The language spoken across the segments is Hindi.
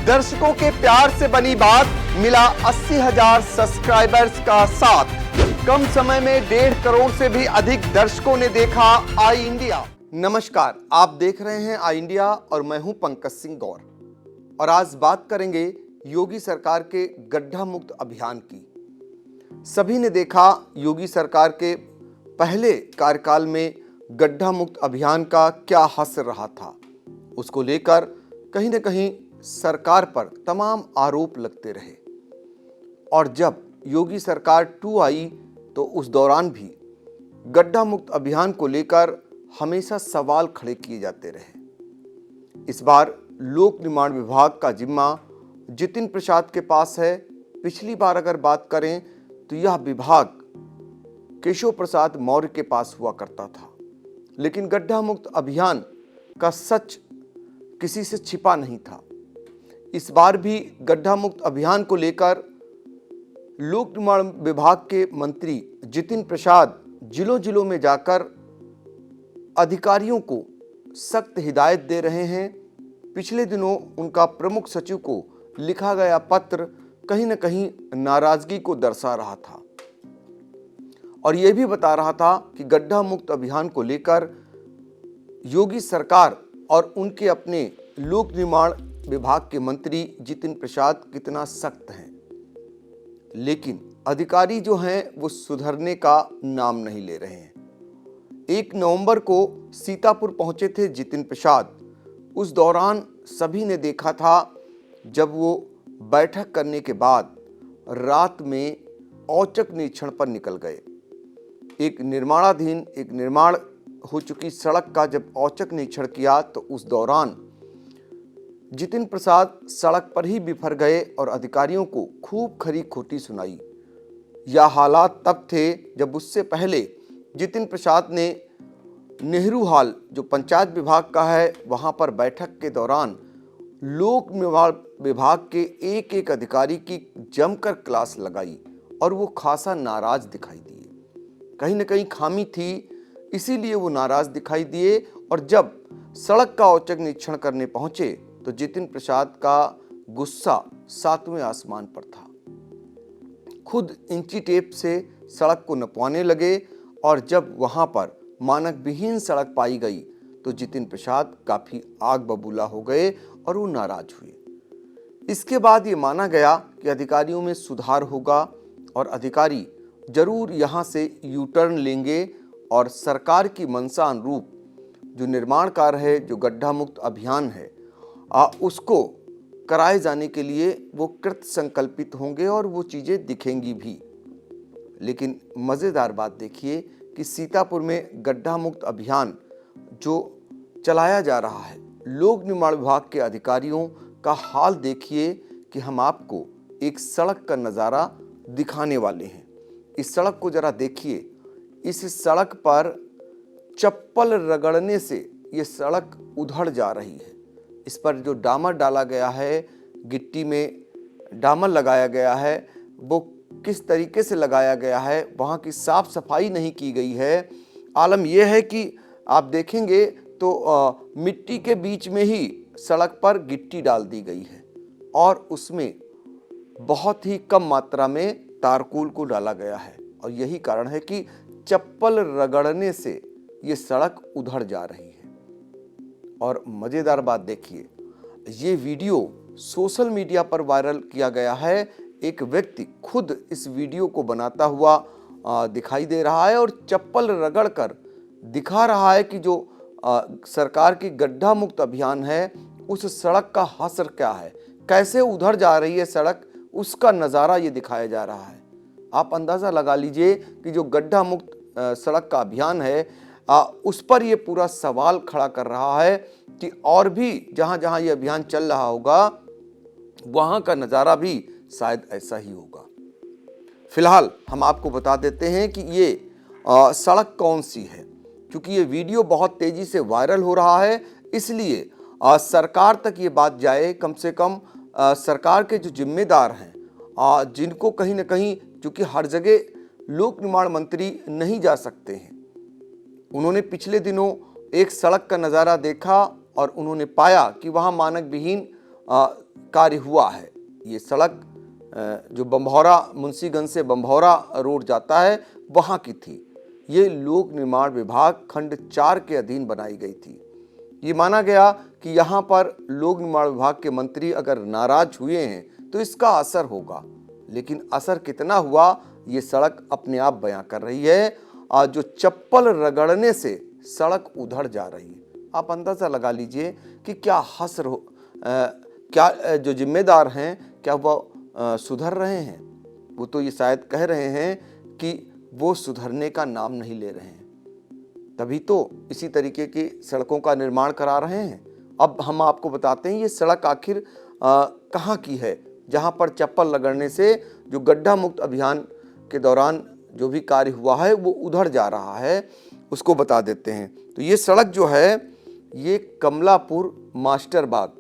दर्शकों के प्यार से बनी बात, मिला 80,000 सब्सक्राइबर्स का साथ। कम समय में 1.5 करोड़ से भी अधिक दर्शकों ने देखा आई इंडिया। नमस्कार, आप देख रहे हैं आई इंडिया और मैं हूं पंकज सिंह गौर। और आज बात करेंगे योगी सरकार के गड्ढा मुक्त अभियान की। सभी ने देखा योगी सरकार के पहले कार्यकाल में गड्ढा मुक्त अभियान का क्या हश्र रहा था। उसको लेकर कहीं न कहीं सरकार पर तमाम आरोप लगते रहे। और जब योगी सरकार 2 आई तो उस दौरान भी गड्ढा मुक्त अभियान को लेकर हमेशा सवाल खड़े किए जाते रहे। इस बार लोक निर्माण विभाग का जिम्मा जितिन प्रसाद के पास है। पिछली बार अगर बात करें तो यह विभाग केशव प्रसाद मौर्य के पास हुआ करता था। लेकिन गड्ढा मुक्त अभियान का सच किसी से छिपा नहीं था। इस बार भी गड्ढा मुक्त अभियान को लेकर लोक निर्माण विभाग के मंत्री जितिन प्रसाद जिलों जिलों में जाकर अधिकारियों को सख्त हिदायत दे रहे हैं। पिछले दिनों उनका प्रमुख सचिव को लिखा गया पत्र कहीं न कहीं नाराजगी को दर्शा रहा था और यह भी बता रहा था कि गड्ढा मुक्त अभियान को लेकर योगी सरकार और उनके अपने लोक निर्माण विभाग के मंत्री जितिन प्रसाद कितना सख्त हैं। लेकिन अधिकारी जो हैं वो सुधरने का नाम नहीं ले रहे हैं। 1 नवंबर को सीतापुर पहुंचे थे जितिन प्रसाद। उस दौरान सभी ने देखा था जब वो बैठक करने के बाद रात में औचक निरीक्षण पर निकल गए। एक निर्माण हो चुकी सड़क का जब औचक निरीक्षण किया तो उस दौरान जितिन प्रसाद सड़क पर ही बिफर गए और अधिकारियों को खूब खरी खोटी सुनाई। यह हालात तब थे जब उससे पहले जितिन प्रसाद ने नेहरू हॉल जो पंचायत विभाग का है वहां पर बैठक के दौरान लोक निर्माण विभाग के एक अधिकारी की जमकर क्लास लगाई और वो खासा नाराज दिखाई दिए। कहीं न कहीं खामी थी, इसीलिए वो नाराज दिखाई दिए। और जब सड़क का औचक निरीक्षण करने पहुंचे तो जितिन प्रसाद का गुस्सा 7वें आसमान पर था। खुद इंची टेप से सड़क को नपवाने लगे और जब वहां पर मानक विहीन सड़क पाई गई तो जितिन प्रसाद काफी आग बबूला हो गए और वो नाराज हुए। इसके बाद ये माना गया कि अधिकारियों में सुधार होगा और अधिकारी जरूर यहां से यू टर्न लेंगे और सरकार की मंशा अनुरूप जो निर्माण कार्य है, जो गड्ढा मुक्त अभियान है, उसको कराए जाने के लिए वो कृत संकल्पित होंगे और वो चीज़ें दिखेंगी भी। लेकिन मज़ेदार बात देखिए कि सीतापुर में गड्ढा मुक्त अभियान जो चलाया जा रहा है, लोक निर्माण विभाग के अधिकारियों का हाल देखिए कि हम आपको एक सड़क का नज़ारा दिखाने वाले हैं। इस सड़क को ज़रा देखिए। इस सड़क पर चप्पल रगड़ने से ये सड़क उधड़ जा रही है। इस पर जो डामर डाला गया है, गिट्टी में डामर लगाया गया है, वो किस तरीके से लगाया गया है, वहाँ की साफ सफाई नहीं की गई है। आलम यह है कि आप देखेंगे तो मिट्टी के बीच में ही सड़क पर गिट्टी डाल दी गई है और उसमें बहुत ही कम मात्रा में तारकोल को डाला गया है और यही कारण है कि चप्पल रगड़ने से ये सड़क उधड़ जा रही है। और मज़ेदार बात देखिए, ये वीडियो सोशल मीडिया पर वायरल किया गया है। एक व्यक्ति खुद इस वीडियो को बनाता हुआ दिखाई दे रहा है और चप्पल रगड़ कर दिखा रहा है कि जो सरकार की गड्ढा मुक्त अभियान है उस सड़क का हश्र क्या है, कैसे उधड़ जा रही है सड़क, उसका नज़ारा ये दिखाया जा रहा है। आप अंदाज़ा लगा लीजिए कि जो गड्ढा मुक्त सड़क का अभियान है उस पर ये पूरा सवाल खड़ा कर रहा है कि और भी जहाँ जहाँ ये अभियान चल रहा होगा वहाँ का नज़ारा भी शायद ऐसा ही होगा। फिलहाल हम आपको बता देते हैं कि ये सड़क कौन सी है, क्योंकि ये वीडियो बहुत तेज़ी से वायरल हो रहा है, इसलिए सरकार तक ये बात जाए। कम से कम सरकार के जो जिम्मेदार हैं, जिनको कहीं ना कहीं, क्योंकि हर जगह लोक निर्माण मंत्री नहीं जा सकते हैं, उन्होंने पिछले दिनों एक सड़क का नज़ारा देखा और उन्होंने पाया कि वहाँ मानक विहीन कार्य हुआ है। ये सड़क जो बम्भौरा, मुंशीगंज से बम्भौरा रोड जाता है, वहाँ की थी। ये लोक निर्माण विभाग खंड 4 के अधीन बनाई गई थी। ये माना गया कि यहाँ पर लोक निर्माण विभाग के मंत्री अगर नाराज हुए हैं तो इसका असर होगा, लेकिन असर कितना हुआ ये सड़क अपने आप बयां कर रही है। जो चप्पल रगड़ने से सड़क उधड़ जा रही है। आप अंदाजा लगा लीजिए कि क्या हसर हो, क्या जो जिम्मेदार हैं क्या वो सुधर रहे हैं? वो तो ये शायद कह रहे हैं कि वो सुधरने का नाम नहीं ले रहे हैं, तभी तो इसी तरीके की सड़कों का निर्माण करा रहे हैं। अब हम आपको बताते हैं ये सड़क आखिर कहाँ की है, जहाँ पर चप्पल रगड़ने से जो गड्ढा मुक्त अभियान के दौरान जो भी कार्य हुआ है वो उधड़ जा रहा है, उसको बता देते हैं। तो ये सड़क जो है ये कमलापुर मास्टर बाग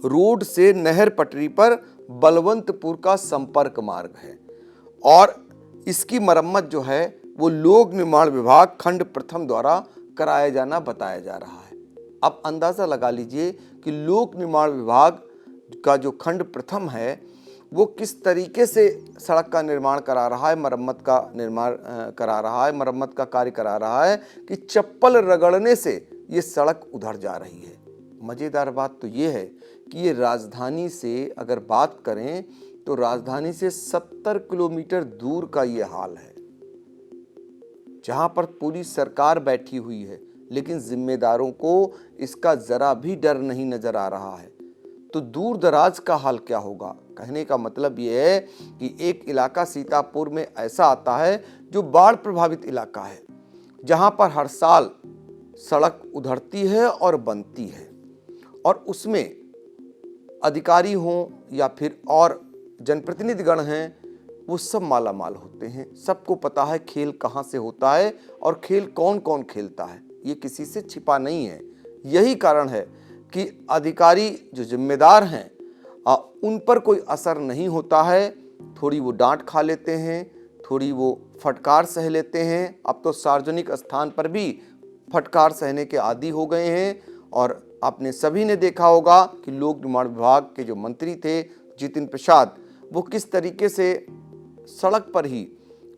रोड से नहर पटरी पर बलवंतपुर का संपर्क मार्ग है और इसकी मरम्मत जो है वो लोक निर्माण विभाग खंड प्रथम द्वारा कराया जाना बताया जा रहा है। अब अंदाज़ा लगा लीजिए कि लोक निर्माण विभाग का जो खंड प्रथम है वो किस तरीके से सड़क का निर्माण करा रहा है, मरम्मत का निर्माण करा रहा है, मरम्मत का कार्य करा रहा है कि चप्पल रगड़ने से ये सड़क उधड़ जा रही है। मज़ेदार बात तो ये है कि ये राजधानी से अगर बात करें तो राजधानी से 70 किलोमीटर दूर का ये हाल है, जहां पर पूरी सरकार बैठी हुई है, लेकिन जिम्मेदारों को इसका जरा भी डर नहीं नजर आ रहा है। तो दूर दराज का हाल क्या होगा? कहने का मतलब ये है कि एक इलाका सीतापुर में ऐसा आता है जो बाढ़ प्रभावित इलाका है, जहां पर हर साल सड़क उधड़ती है और बनती है और उसमें अधिकारी हों या फिर और जनप्रतिनिधिगण हैं, वो सब माला माल होते हैं। सबको पता है खेल कहाँ से होता है और खेल कौन कौन खेलता है, ये किसी से छिपा नहीं है। यही कारण है कि अधिकारी जो जिम्मेदार हैं उन पर कोई असर नहीं होता है। थोड़ी वो डांट खा लेते हैं, थोड़ी वो फटकार सह लेते हैं। अब तो सार्वजनिक स्थान पर भी फटकार सहने के आदी हो गए हैं। और आपने सभी ने देखा होगा कि लोक निर्माण विभाग के जो मंत्री थे जितिन प्रसाद, वो किस तरीके से सड़क पर ही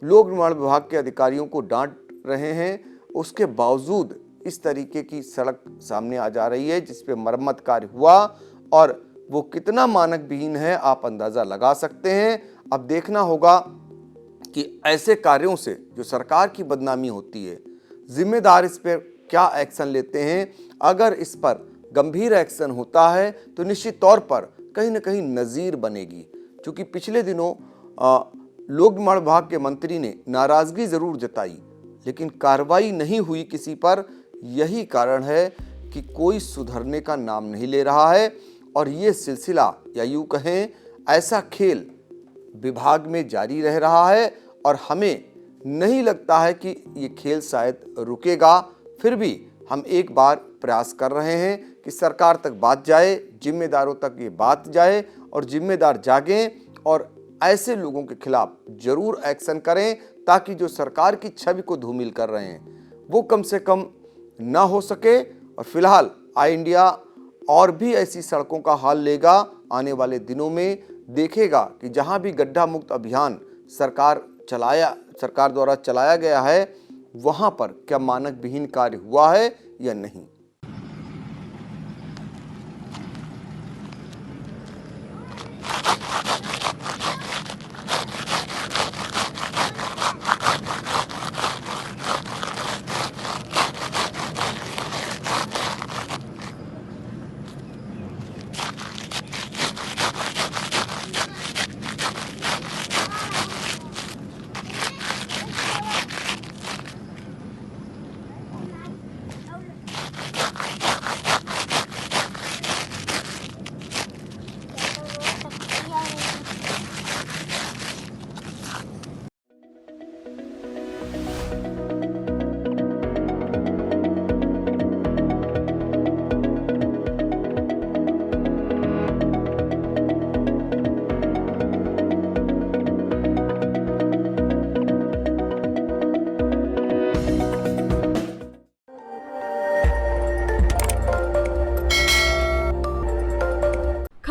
लोक निर्माण विभाग के अधिकारियों को डांट रहे हैं। उसके बावजूद इस तरीके की सड़क सामने आ जा रही है जिस पे मरम्मत कार्य हुआ और वो कितना मानक विहीन है आप अंदाज़ा लगा सकते हैं। अब देखना होगा कि ऐसे कार्यों से जो सरकार की बदनामी होती है, जिम्मेदार इस पर क्या एक्शन लेते हैं। अगर इस पर गंभीर एक्शन होता है तो निश्चित तौर पर कहीं ना कहीं नज़ीर बनेगी। क्योंकि पिछले दिनों लोक निर्माण विभाग के मंत्री ने नाराज़गी ज़रूर जताई, लेकिन कार्रवाई नहीं हुई किसी पर। यही कारण है कि कोई सुधरने का नाम नहीं ले रहा है और ये सिलसिला या यूँ कहें ऐसा खेल विभाग में जारी रह रहा है और हमें नहीं लगता है कि ये खेल शायद रुकेगा। फिर भी हम एक बार प्रयास कर रहे हैं कि सरकार तक बात जाए, जिम्मेदारों तक ये बात जाए और जिम्मेदार जागें और ऐसे लोगों के खिलाफ जरूर एक्शन करें ताकि जो सरकार की छवि को धूमिल कर रहे हैं वो कम से कम ना हो सके। और फिलहाल आई इंडिया और भी ऐसी सड़कों का हाल लेगा। आने वाले दिनों में देखेगा कि जहां भी गड्ढा मुक्त अभियान सरकार द्वारा चलाया गया है वहां पर क्या मानक विहीन कार्य हुआ है या नहीं।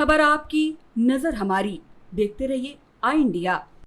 खबर आपकी, नजर हमारी। देखते रहिए आई इंडिया।